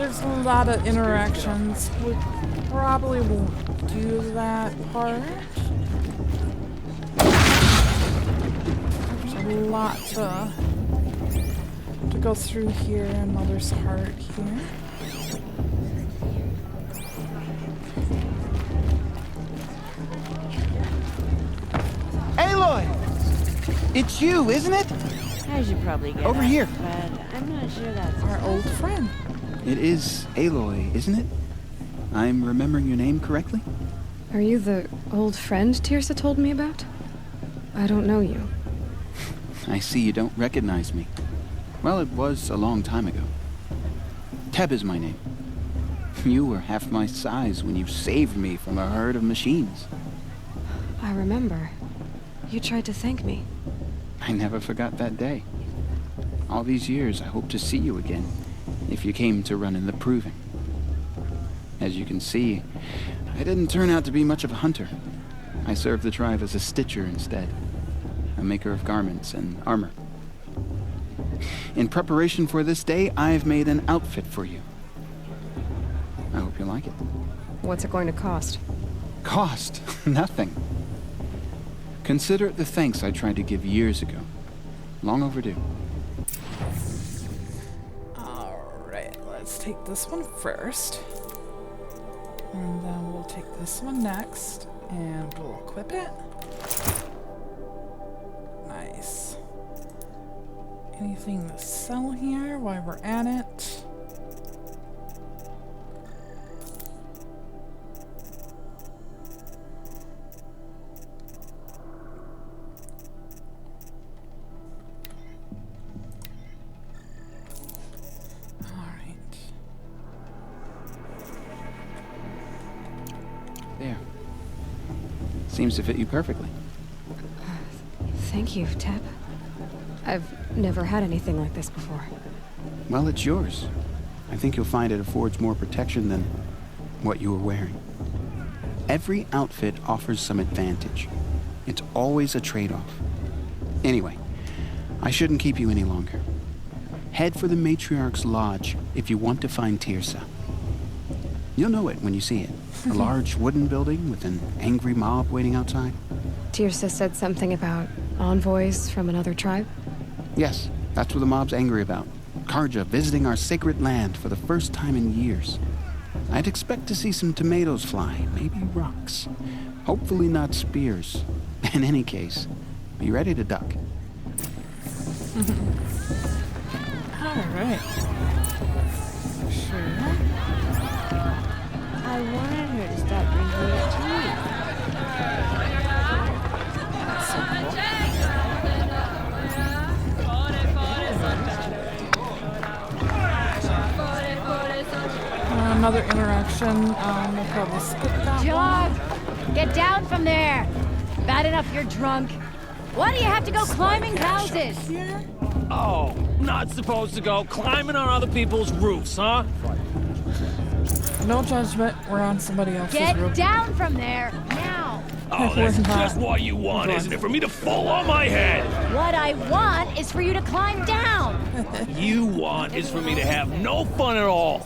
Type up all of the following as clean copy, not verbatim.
there's a lot of interactions. We probably won't do that part. There's a lot to go through here in Mother's Heart here. Aloy! It's you, isn't it? I should probably get over up, here. but I'm not sure that's Our old friend. It is Aloy, isn't it? I'm remembering your name correctly? Are you the old friend Tirsa told me about? I don't know you. I see you don't recognize me. Well, it was a long time ago. Teb is my name. You were half my size when you saved me from a herd of machines. I remember. You tried to thank me. I never forgot that day. All these years, I hope to see you again, if you came to run in the proving. As you can see, I didn't turn out to be much of a hunter. I served the tribe as a stitcher instead, a maker of garments and armor. In preparation for this day, I've made an outfit for you. I hope you like it. What's it going to cost? Cost? Nothing. Consider it the thanks I tried to give years ago. Long overdue. Alright, let's take this one first. And then we'll take this one next. And we'll equip it. Nice. Anything to sell here while we're at it? There. Seems to fit you perfectly. Thank you, Teb. I've never had anything like this before. Well, it's yours. I think you'll find it affords more protection than what you were wearing. Every outfit offers some advantage. It's always a trade-off. Anyway, I shouldn't keep you any longer. Head for the Matriarch's Lodge if you want to find Tirsa. You'll know it when you see it. A large wooden building with an angry mob waiting outside. Tirsa said something about envoys from another tribe? Yes, that's what the mob's angry about. Karja visiting our sacred land for the first time in years. I'd expect to see some tomatoes fly, maybe rocks. Hopefully not spears. In any case, be ready to duck. Alright. Sure. I wanted her to stop drinking the tea. That's so cool. Another interaction. We'll probably skip that John, get down from there. Bad enough you're drunk. Why do you have to go climbing houses? one. Here. Oh, not supposed to go climbing on other people's roofs, huh? No judgment. We're on somebody else's Get roof. down from there, now. Oh, that's just what you want, isn't it? For me to fall on my head. What I want is for you to climb down. You want is for me to have no fun at all.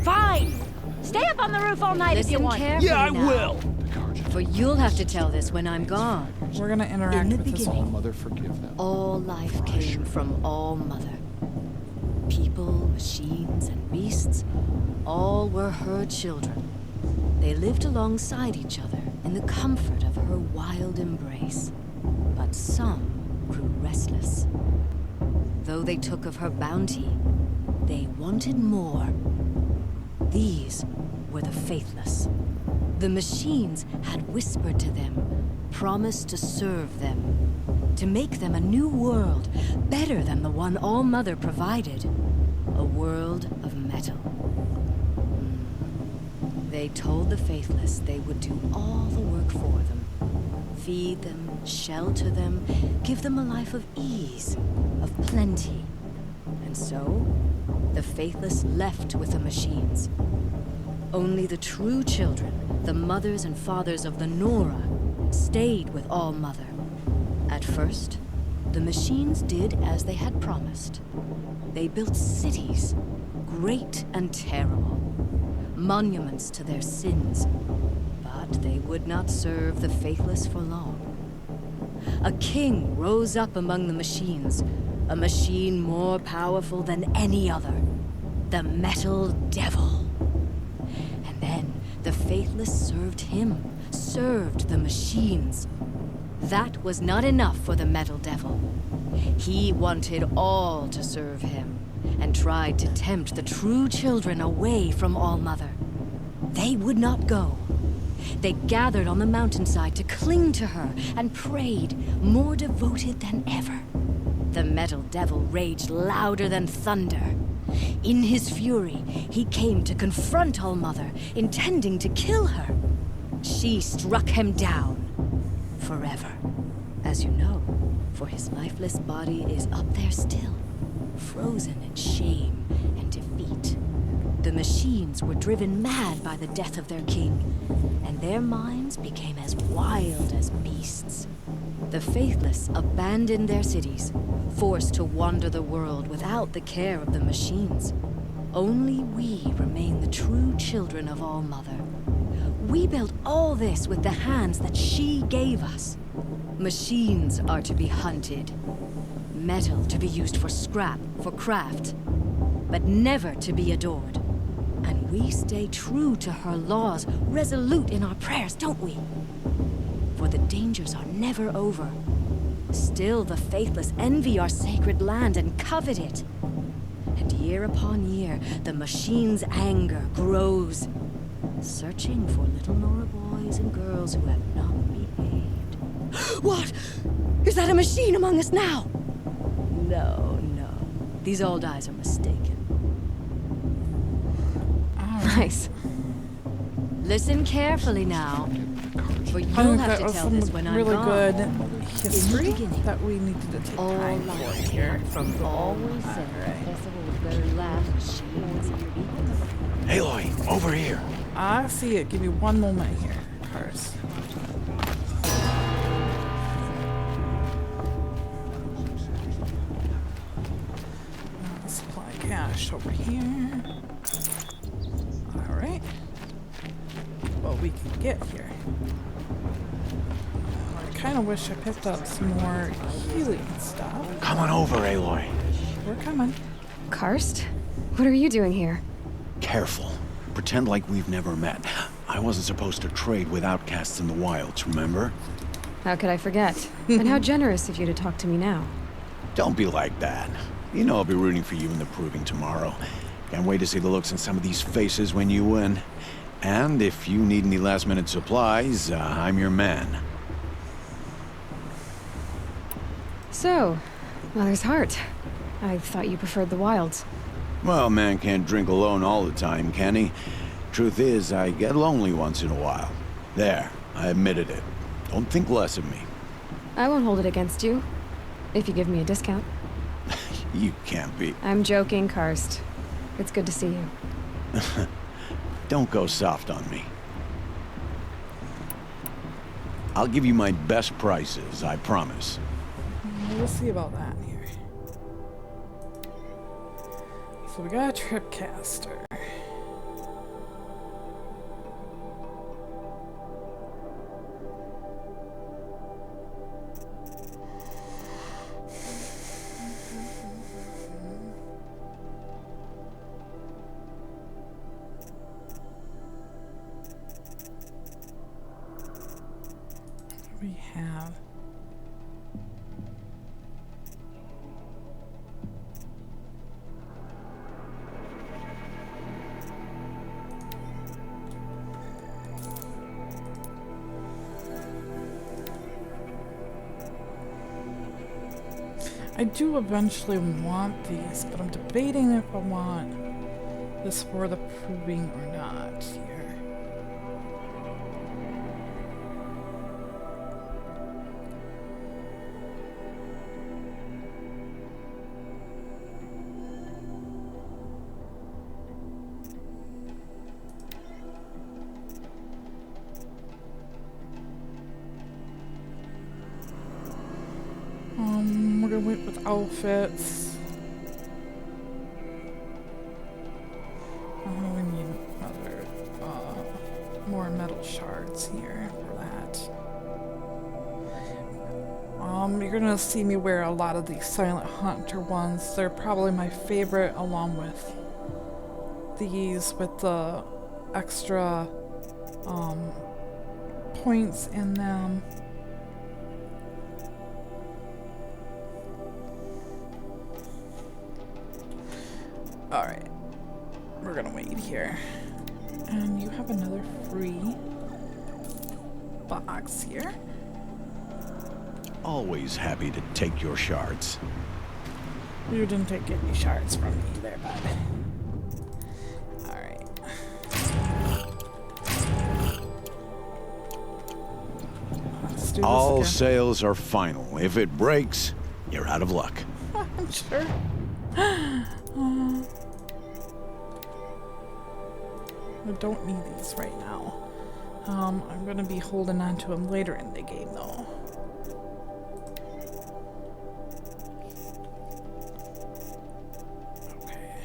Fine. Stay up on the roof all night if you Listen want. carefully Yeah, I now, will. for you'll have to tell this when I'm gone. We're gonna interact In the with this beginning, one. Mother, forgive them. all life came from All Mother. People, machines, and beasts, all were her children. They lived alongside each other in the comfort of her wild embrace. But some grew restless. Though they took of her bounty, they wanted more. These were the faithless. The machines had whispered to them, promised to serve them, to make them a new world, better than the one All Mother provided. A world of metal. They told the faithless they would do all the work for them. Feed them, shelter them, give them a life of ease, of plenty. And so, the faithless left with the machines. Only the true children, the mothers and fathers of the Nora, stayed with All Mother. At first, the machines did as they had promised. They built cities, great and terrible, monuments to their sins, but they would not serve the faithless for long. A king rose up among the machines, a machine more powerful than any other, the Metal Devil. And then the faithless served him, served the machines. That was not enough for the Metal Devil. He wanted all to serve him, and tried to tempt the true children away from All-Mother. They would not go. They gathered on the mountainside to cling to her and prayed, more devoted than ever. The Metal Devil raged louder than thunder. In his fury, he came to confront All-Mother, intending to kill her. She struck him down. Forever. As you know, for his lifeless body is up there still, frozen in shame and defeat. The machines were driven mad by the death of their king, and their minds became as wild as beasts. The faithless abandoned their cities, forced to wander the world without the care of the machines. Only we remain the true children of All-Mother. We built all this with the hands that she gave us. Machines are to be hunted. Metal to be used for scrap, for craft. But never to be adored. And we stay true to her laws, resolute in our prayers, don't we? For the dangers are never over. Still the faithless envy our sacred land and covet it. And year upon year, the machine's anger grows, searching for little Nora boys and girls who have not behaved. What? Is that a machine among us now? No, no. These old eyes are mistaken. Nice. Listen carefully now, for I you'll think have that to was tell some this when I'm really gone. good In history the beginning, that we needed to take all time for life here. from Always said Alright. the festival was very last machines and people. Aloy, over here. I see it. Give me one moment here, Cars. Supply cash over here. Alright. What we can get here. I kind of wish I picked up some more healing stuff. Come on over, Aloy. We're coming. Karst? What are you doing here? Careful. Pretend like we've never met. I wasn't supposed to trade with outcasts in the wilds, remember? How could I forget? And how generous of you to talk to me now. Don't be like that. You know I'll be rooting for you in the proving tomorrow. Can't wait to see the looks on some of these faces when you win. And if you need any last-minute supplies, I'm your man. So, Mother's Heart. I thought you preferred the wilds. Well, man can't drink alone all the time, can he? Truth is, I get lonely once in a while. There, I admitted it. Don't think less of me. I won't hold it against you. If you give me a discount. You can't be. I'm joking, Karst. It's good to see you. Don't go soft on me. I'll give you my best prices, I promise. We'll see about that here. So we got a tripcaster. We have I do eventually want these, but I'm debating if I want this for the proving or not here. We're gonna wait with outfits. Oh, we need other, more metal shards here for that. You're gonna see me wear a lot of these Silent Hunter ones. They're probably my favorite, along with these with the extra, points in them. Alright, we're gonna wait here. And you have another free box here. Always happy to take your shards. You didn't take any shards from me there, bud. Alright. Let's do this All again. sales are final. If it breaks, you're out of luck. I'm sure. I don't need these right now. I'm gonna be holding on to them later in the game, though. Okay.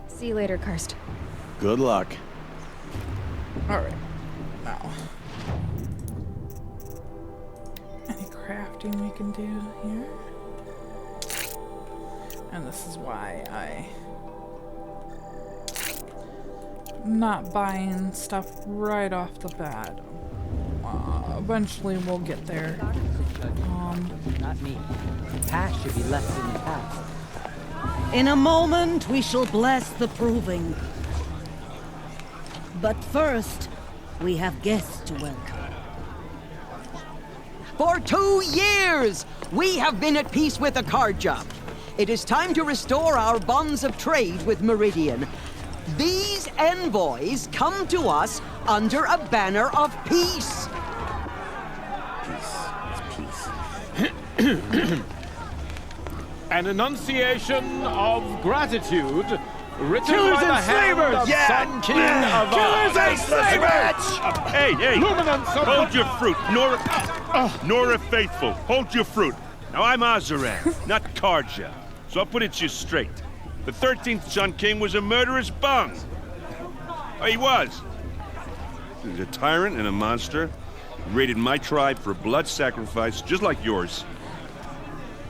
See you later, Karst. Good luck. All right. Now, any crafting we can do here? And this is why I'm not buying stuff right off the bat. Eventually we'll get there. Not me. Past should be left in the past. In a moment, we shall bless the proving. But first, we have guests to welcome. For 2 years, we have been at peace with Akarja. It is time to restore our bonds of trade with Meridian. These envoys come to us under a banner of peace. An enunciation of gratitude written Killers by the and hand slavers! of Sun King of Killers and slavers! Hey, Luminance of hold your fruit. Nora Faithful, hold your fruit. Now, I'm Azaran, not Karja, so I'll put it to you straight. The 13th Sun King was a murderous bum. Oh, he was. He was a tyrant and a monster. He raided my tribe for a blood sacrifice, just like yours.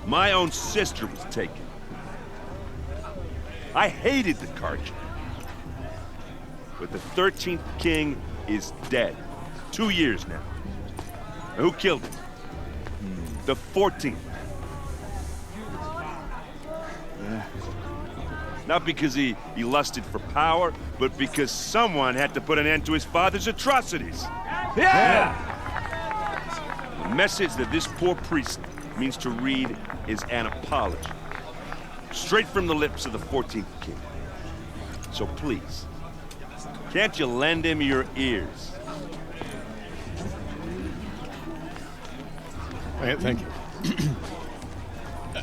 My own sister was taken. I hated the Karja. But the 13th king is dead. 2 years now. And who killed him? The 14th. Not because he lusted for power, but because someone had to put an end to his father's atrocities. Yeah! The message that this poor priest means to read is an apology. Straight from the lips of the 14th king. So please, can't you lend him your ears? Thank you.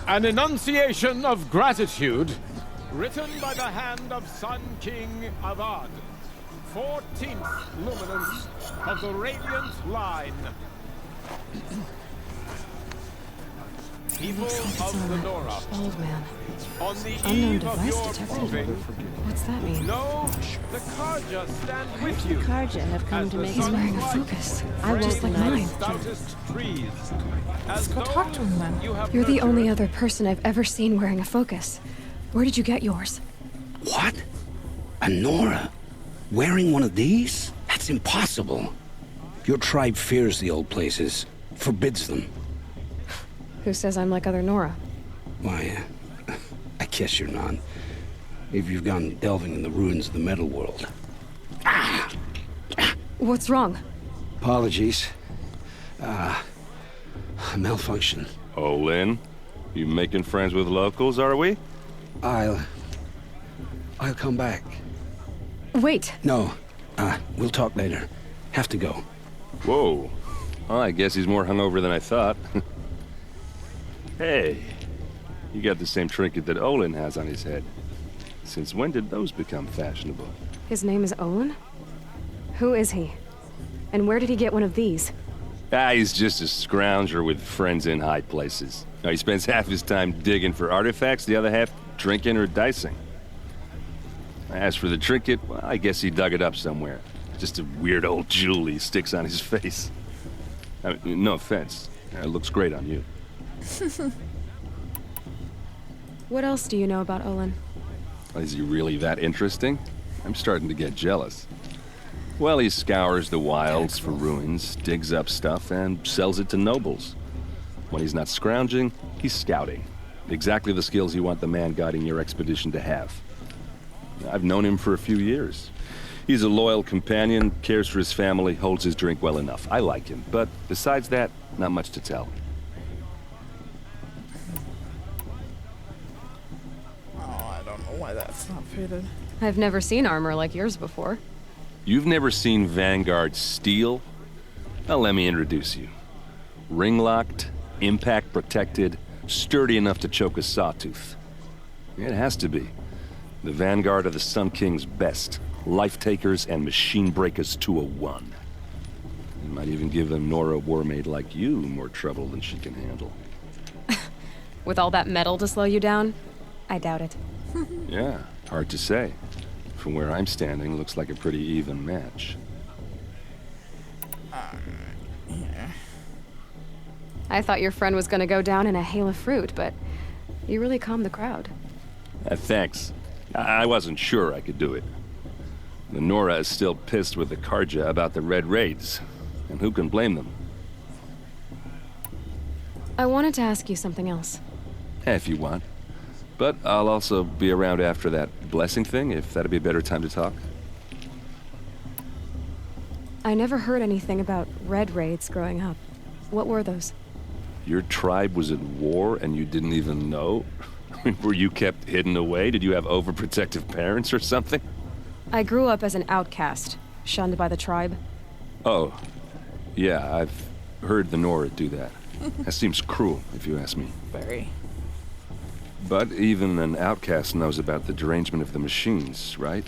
An enunciation of gratitude written by the hand of Sun King Avad, 14th luminance of the Radiant Line. People of the Nora, Old man. on the Unknown eve of device your detected. proving, What's that mean? know the Karja stand with you. Karja have come As to the make He's sun's wearing a light focus. I won't Just like deny mine. it. stoutest trees. Let's go talk to him then. You're the only other person I've ever seen wearing a focus. Where did you get yours? What? A Nora? Wearing one of these? That's impossible. Your tribe fears the old places, forbids them. Who says I'm like other Nora? Why, I guess you're not. If you've gone delving in the ruins of the metal world. What's wrong? Apologies. A malfunction. Oh, Lynn, you making friends with locals, are we? I'll come back. Wait. No, we'll talk later. Have to go. Whoa. Well, I guess he's more hungover than I thought. Hey, you got the same trinket that Olin has on his head. Since when did those become fashionable? His name is Olin? Who is he? And where did he get one of these? Ah, he's just a scrounger with friends in high places. Now, he spends half his time digging for artifacts, the other half drinking or dicing. As for the trinket, well, I guess he dug it up somewhere. Just a weird old jewel he sticks on his face. I mean, no offense. It looks great on you. What else do you know about Olin? Is he really that interesting? I'm starting to get jealous. Well, he scours the wilds for ruins, digs up stuff, and sells it to nobles. When he's not scrounging, he's scouting. Exactly the skills you want the man guiding your expedition to have. I've known him for a few years. He's a loyal companion, cares for his family, holds his drink well enough. I like him, but besides that, not much to tell. Oh, I don't know why that's not faded. I've never seen armor like yours before. You've never seen Vanguard steel? Well, let me introduce you. Ring-locked, impact-protected, sturdy enough to choke a sawtooth. It has to be. The Vanguard of the Sun King's best. Life-takers and machine-breakers to a one. It might even give a Nora warmaid like you more trouble than she can handle. With all that metal to slow you down? I doubt it. Yeah, hard to say. From where I'm standing, looks like a pretty even match. Yeah. I thought your friend was gonna go down in a hail of fruit, but you really calmed the crowd. Thanks. I wasn't sure I could do it. The Nora is still pissed with the Karja about the Red Raids, and who can blame them? I wanted to ask you something else. If you want. But I'll also be around after that blessing thing, if that'd be a better time to talk. I never heard anything about Red Raids growing up. What were those? Your tribe was at war and you didn't even know? Were you kept hidden away? Did you have overprotective parents or something? I grew up as an outcast, shunned by the tribe. Oh, yeah, I've heard the Nora do that. That seems cruel, if you ask me. Very. But even an outcast knows about the derangement of the machines, right?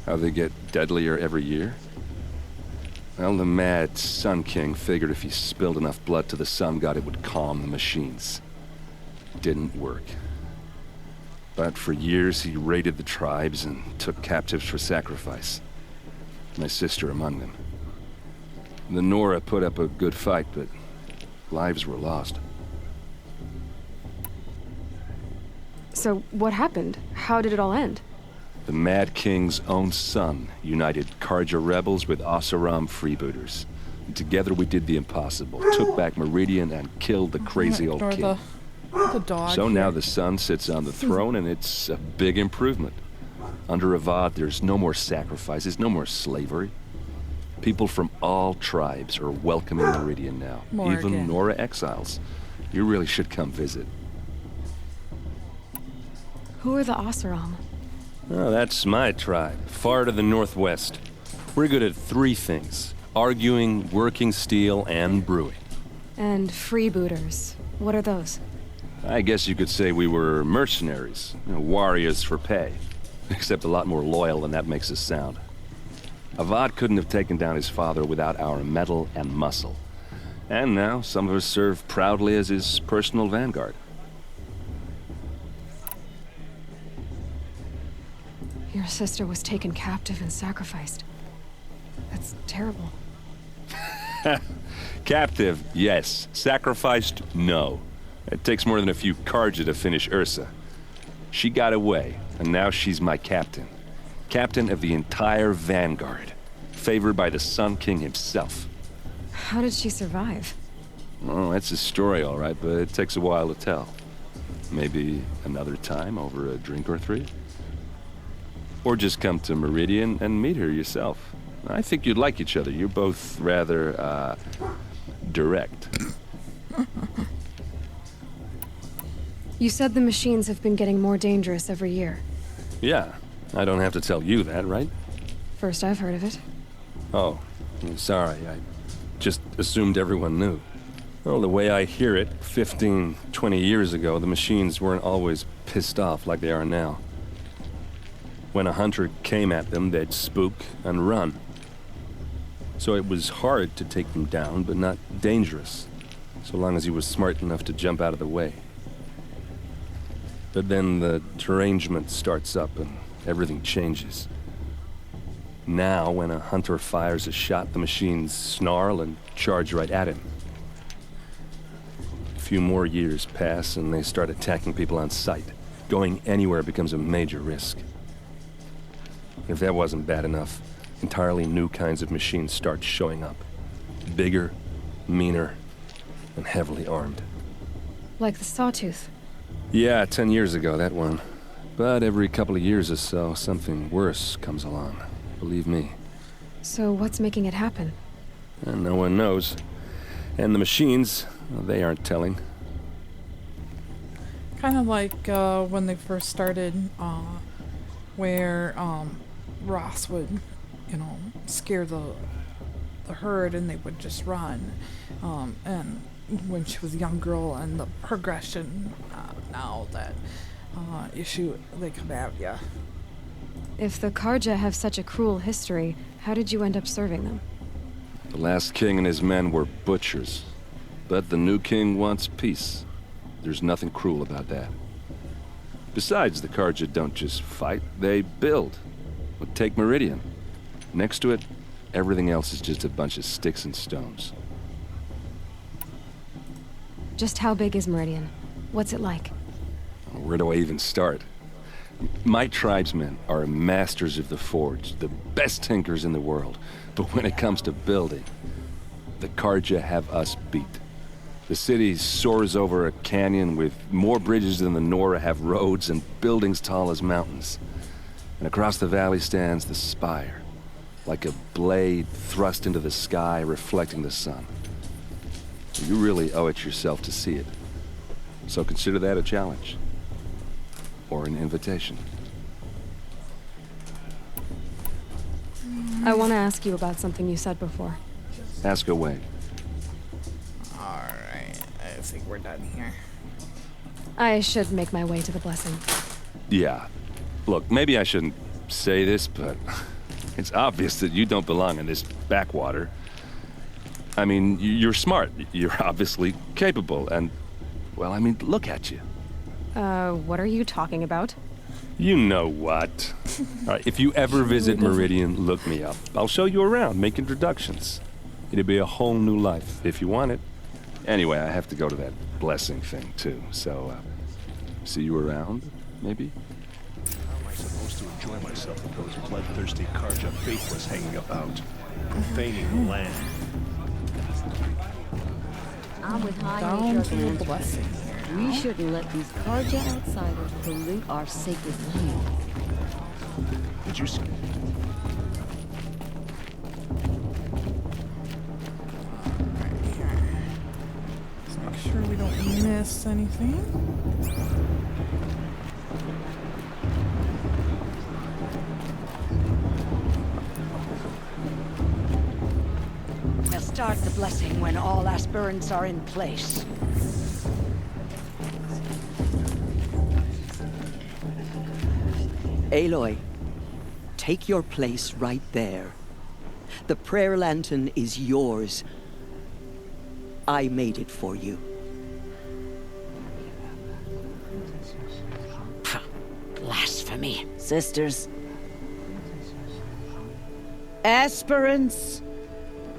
How they get deadlier every year? Well, the mad Sun King figured if he spilled enough blood to the Sun God, it would calm the machines. Didn't work. But for years, he raided the tribes and took captives for sacrifice. My sister among them. The Nora put up a good fight, but lives were lost. So what happened? How did it all end? The Mad King's own son united Karja rebels with Oseram freebooters. And together we did the impossible, took back Meridian and killed the crazy old king. The dog so here. now the son sits on the throne and it's a big improvement. Under Avad, there's no more sacrifices, no more slavery. People from all tribes are welcoming Meridian now, even Nora exiles. You really should come visit. Who are the Oseram? Oh, that's my tribe, far to the northwest. We're good at three things: arguing, working steel, and brewing. And freebooters. What are those? I guess you could say we were mercenaries, warriors for pay. Except a lot more loyal than that makes us sound. Avad couldn't have taken down his father without our metal and muscle. And now some of us serve proudly as his personal vanguard. Your sister was taken captive and sacrificed. That's terrible. Captive, yes. Sacrificed, no. It takes more than a few Karja to finish Ursa. She got away, and now she's my captain. Captain of the entire Vanguard. Favored by the Sun King himself. How did she survive? Oh, that's a story, all right, but it takes a while to tell. Maybe another time over a drink or three? Or just come to Meridian and meet her yourself. I think you'd like each other. You're both rather, direct. You said the machines have been getting more dangerous every year. Yeah, I don't have to tell you that, right? First I've heard of it. Oh, I'm sorry. I just assumed everyone knew. Well, the way I hear it, 15, 20 years ago, the machines weren't always pissed off like they are now. When a hunter came at them, they'd spook and run. So it was hard to take them down, but not dangerous, so long as he was smart enough to jump out of the way. But then the derangement starts up and everything changes. Now, when a hunter fires a shot, the machines snarl and charge right at him. A few more years pass and they start attacking people on sight. Going anywhere becomes a major risk. If that wasn't bad enough, entirely new kinds of machines start showing up. Bigger, meaner, and heavily armed. Like the Sawtooth. Yeah, 10 years ago, that one. But every couple of years or so, something worse comes along. Believe me. So what's making it happen? And no one knows. And the machines, well, they aren't telling. Kind of like when they first started, where Ross would, you know, scare the herd and they would just run. And when she was a young girl, and the progression now that issue, they come at ya. If the Karja have such a cruel history, how did you end up serving them? The last king and his men were butchers. But the new king wants peace. There's nothing cruel about that. Besides, the Karja don't just fight, they build. Well, take Meridian. Next to it, everything else is just a bunch of sticks and stones. Just how big is Meridian? What's it like? Where do I even start? My tribesmen are masters of the forge, the best tinkers in the world. But when it comes to building, the Karja have us beat. The city soars over a canyon with more bridges than the Nora have roads and buildings tall as mountains. And across the valley stands the spire, like a blade thrust into the sky reflecting the sun. You really owe it yourself to see it. So consider that a challenge. Or an invitation. I want to ask you about something you said before. Ask away. Alright, I think we're done here. I should make my way to the blessing. Yeah. Look, maybe I shouldn't say this, but it's obvious that you don't belong in this backwater. I mean, you're smart. You're obviously capable, and, well, I mean, look at you. What are you talking about? You know what. All right, if you ever visit Meridian, look me up. I'll show you around, make introductions. It'll be a whole new life, if you want it. Anyway, I have to go to that blessing thing, too, so, see you around, maybe? How am I supposed to enjoy myself with those bloodthirsty Karja faithless hanging about, profaning the land? I'm with High Down Nature to the Land. blessing. We shouldn't let these Karja outsiders pollute our sacred land. Did you see? Let's make sure we don't miss anything. They'll start the blessing when all aspirants are in place. Aloy, take your place right there. The prayer lantern is yours. I made it for you. Blasphemy. Sisters. Aspirants,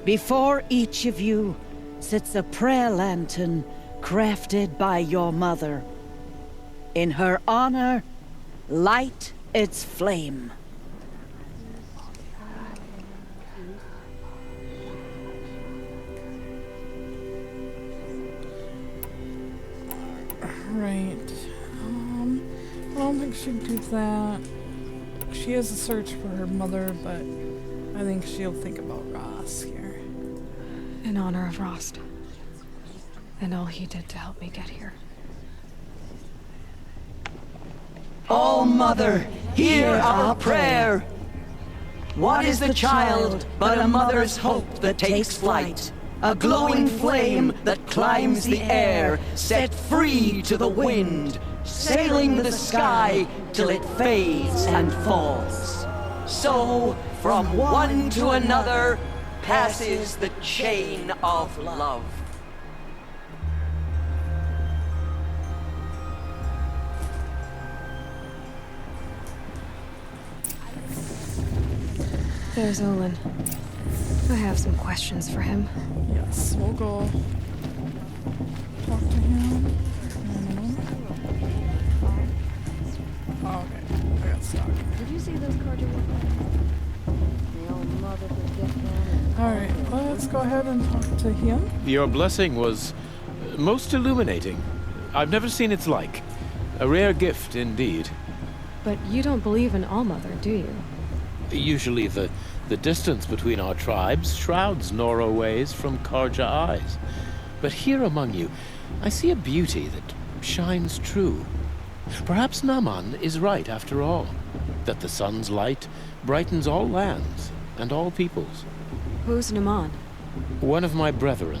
before each of you sits a prayer lantern crafted by your mother. In her honor, light its flame. Right. I don't think she'd do that. She has a search for her mother, but I think she'll think about Ross here. In honor of Rost. And all he did to help me get here. Oh, Mother, hear our prayer. What is the child but a mother's hope that takes flight? A glowing flame that climbs the air, set free to the wind, sailing the sky till it fades and falls. So, from one to another, passes the chain of love. There's Olin. I have some questions for him. Yes, we'll go talk to him. Okay, I got stuck. Did you see those cards you The old mother could get down. Alright, let's go ahead and talk to him. Your blessing was most illuminating. I've never seen its like. A rare gift indeed. But you don't believe in All-Mother, do you? Usually the distance between our tribes shrouds Nora ways from Karja eyes. But here among you, I see a beauty that shines true. Perhaps Naman is right after all, that the sun's light brightens all lands and all peoples. Who's Naman? One of my brethren,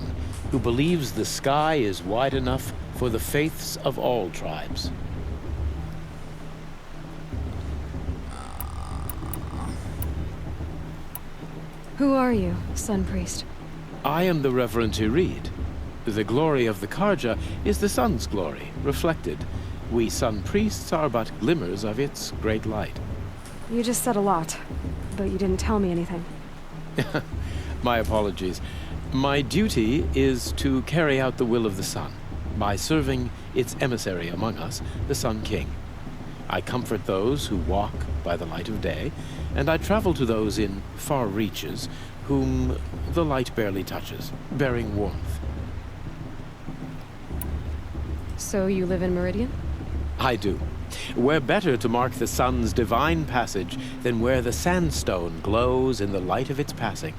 who believes the sky is wide enough for the faiths of all tribes. Who are you, Sun Priest? I am the Reverend Irid. The glory of the Karja is the sun's glory, reflected. We Sun Priests are but glimmers of its great light. You just said a lot, but you didn't tell me anything. My apologies. My duty is to carry out the will of the sun, by serving its emissary among us, the Sun King. I comfort those who walk by the light of day, and I travel to those in far reaches whom the light barely touches, bearing warmth. So you live in Meridian? I do. Where better to mark the sun's divine passage than where the sandstone glows in the light of its passing?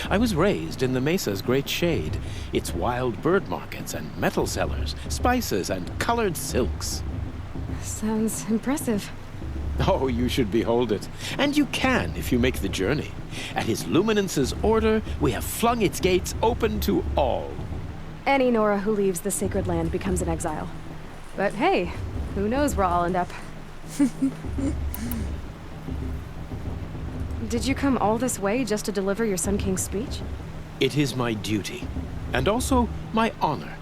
I was raised in the mesa's great shade, its wild bird markets and metal cellars, spices and colored silks. Sounds impressive. Oh, you should behold it. And you can if you make the journey. At His Luminance's order, we have flung its gates open to all. Any Nora who leaves the sacred land becomes an exile. But hey, who knows where I'll end up. Did you come all this way just to deliver your Sun King's speech? It is my duty, and also my honor,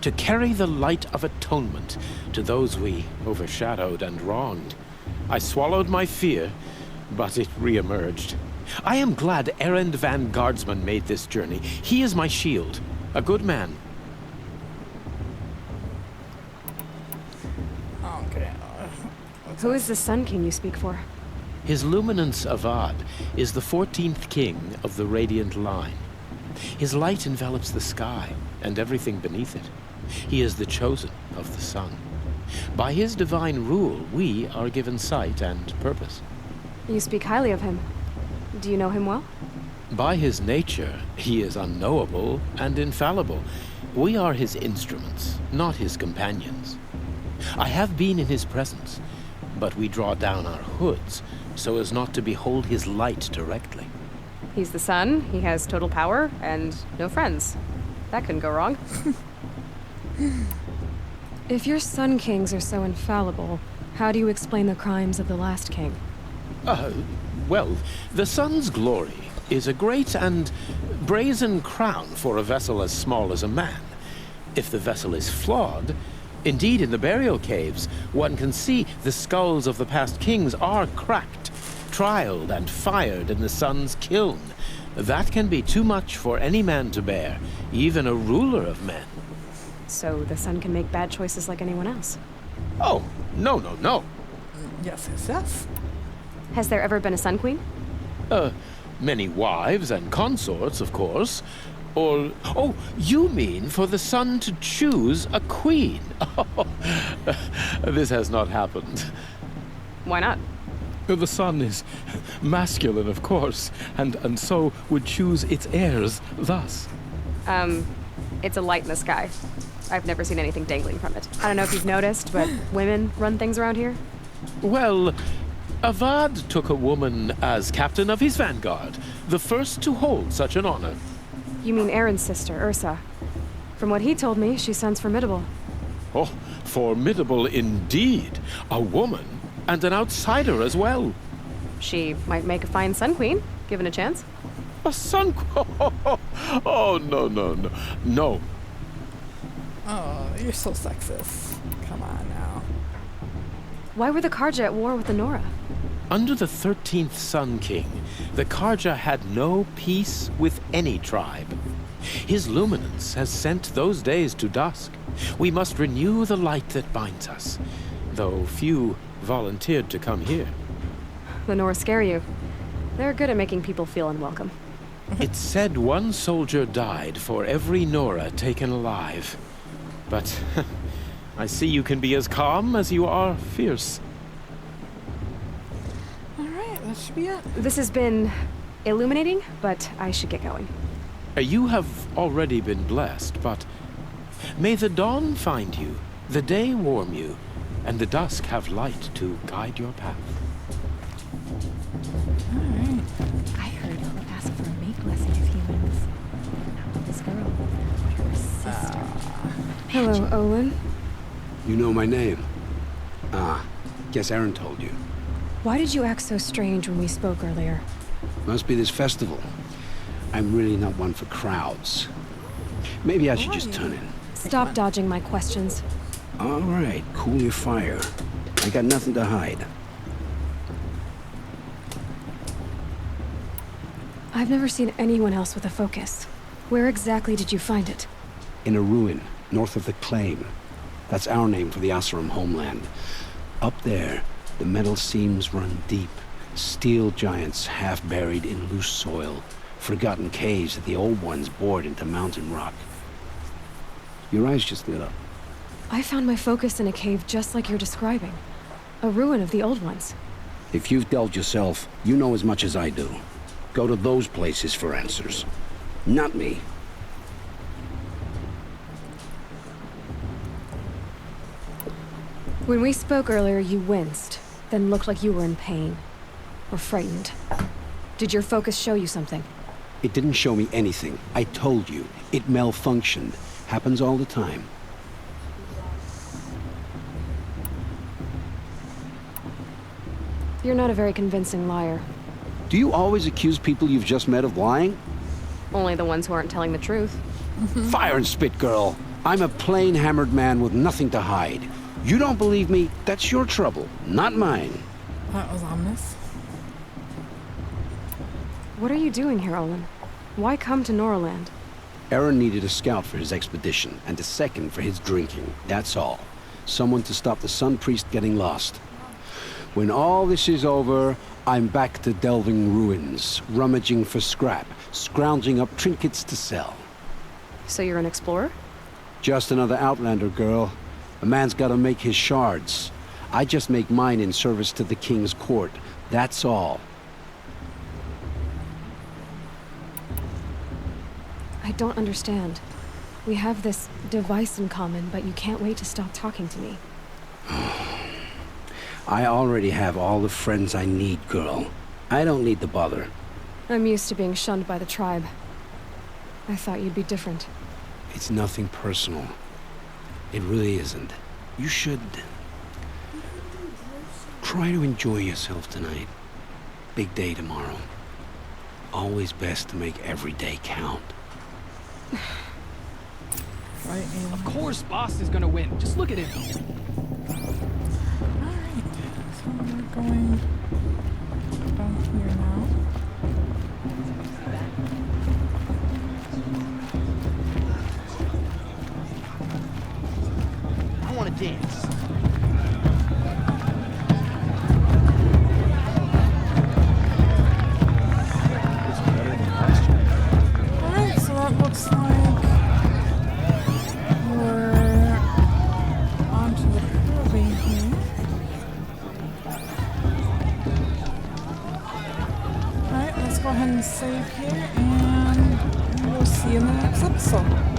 to carry the light of atonement to those we overshadowed and wronged. I swallowed my fear, but it re-emerged. I am glad Erend van Guardsman made this journey. He is my shield, a good man. Okay. Who is the Sun King you speak for? His Luminance Avad is the 14th king of the Radiant Line. His light envelops the sky and everything beneath it. He is the chosen of the sun. By his divine rule, we are given sight and purpose. You speak highly of him. Do you know him well? By his nature, he is unknowable and infallible. We are his instruments, not his companions. I have been in his presence, but we draw down our hoods so as not to behold his light directly. He's the sun, he has total power, and no friends. That couldn't go wrong. If your Sun Kings are so infallible, how do you explain the crimes of the last king? Well, the sun's glory is a great and brazen crown for a vessel as small as a man. If the vessel is flawed, indeed in the burial caves, one can see the skulls of the past kings are cracked, trialed and fired in the sun's kiln. That can be too much for any man to bear, even a ruler of men. So the sun can make bad choices like anyone else? Oh, no. Yes. Has there ever been a Sun Queen? Many wives and consorts, of course. Or, oh, you mean for the sun to choose a queen? Oh, this has not happened. Why not? The sun is masculine, of course, and so would choose its heirs thus. It's a light in the sky. I've never seen anything dangling from it. I don't know if you've noticed, but women run things around here. Well, Avad took a woman as captain of his vanguard, the first to hold such an honor. You mean Aaron's sister, Ursa. From what he told me, she sounds formidable. Oh, formidable indeed. A woman, and an outsider as well. She might make a fine Sun Queen, given a chance. A sun... Oh, no, no, no. No. Oh, you're so sexist. Come on now. Why were the Karja at war with the Nora? Under the 13th Sun King, the Karja had no peace with any tribe. His luminance has sent those days to dusk. We must renew the light that binds us, though few volunteered to come here. The Nora scare you. They're good at making people feel unwelcome. It's said one soldier died for every Nora taken alive. But I see you can be as calm as you are fierce. Alright, that should be it. This has been illuminating, but I should get going. You have already been blessed, but may the dawn find you, the day warm you, and the dusk have light to guide your path. Alright. I heard he'll ask for a mate blessing if he wins. Now this girl, her sister. Hello, Olin. You know my name? Ah, guess Aaron told you. Why did you act so strange when we spoke earlier? Must be this festival. I'm really not one for crowds. Maybe I should just turn in. Stop dodging my questions. All right, cool your fire. I got nothing to hide. I've never seen anyone else with a focus. Where exactly did you find it? In a ruin, north of the Claim. That's our name for the Asuram homeland. Up there, the metal seams run deep. Steel giants half buried in loose soil. Forgotten caves that the old ones bored into mountain rock. Your eyes just lit up. I found my focus in a cave just like you're describing. A ruin of the old ones. If you've delved yourself, you know as much as I do. Go to those places for answers. Not me. When we spoke earlier, you winced, then looked like you were in pain. Or frightened. Did your focus show you something? It didn't show me anything. I told you. It malfunctioned. Happens all the time. You're not a very convincing liar. Do you always accuse people you've just met of lying? Only the ones who aren't telling the truth. Fire and spit, girl. I'm a plain hammered man with nothing to hide. You don't believe me, that's your trouble, not mine. That was ominous. What are you doing here, Olin? Why come to Noraland? Aaron needed a scout for his expedition, and a second for his drinking, that's all. Someone to stop the Sun Priest getting lost. When all this is over, I'm back to delving ruins, rummaging for scrap, scrounging up trinkets to sell. So you're an explorer? Just another Outlander, girl. A man's gotta make his shards. I just make mine in service to the King's court, that's all. I don't understand. We have this device in common, but you can't wait to stop talking to me. I already have all the friends I need, girl. I don't need the bother. I'm used to being shunned by the tribe. I thought you'd be different. It's nothing personal. It really isn't. You should... try to enjoy yourself tonight. Big day tomorrow. Always best to make every day count. Right, of course Boss is gonna win. Just look at him. Alright, so we're going down here now. I wanna dance. Alright, so that looks like we're onto the proving here. Alright, let's go ahead and save here, and we'll see you in the next episode.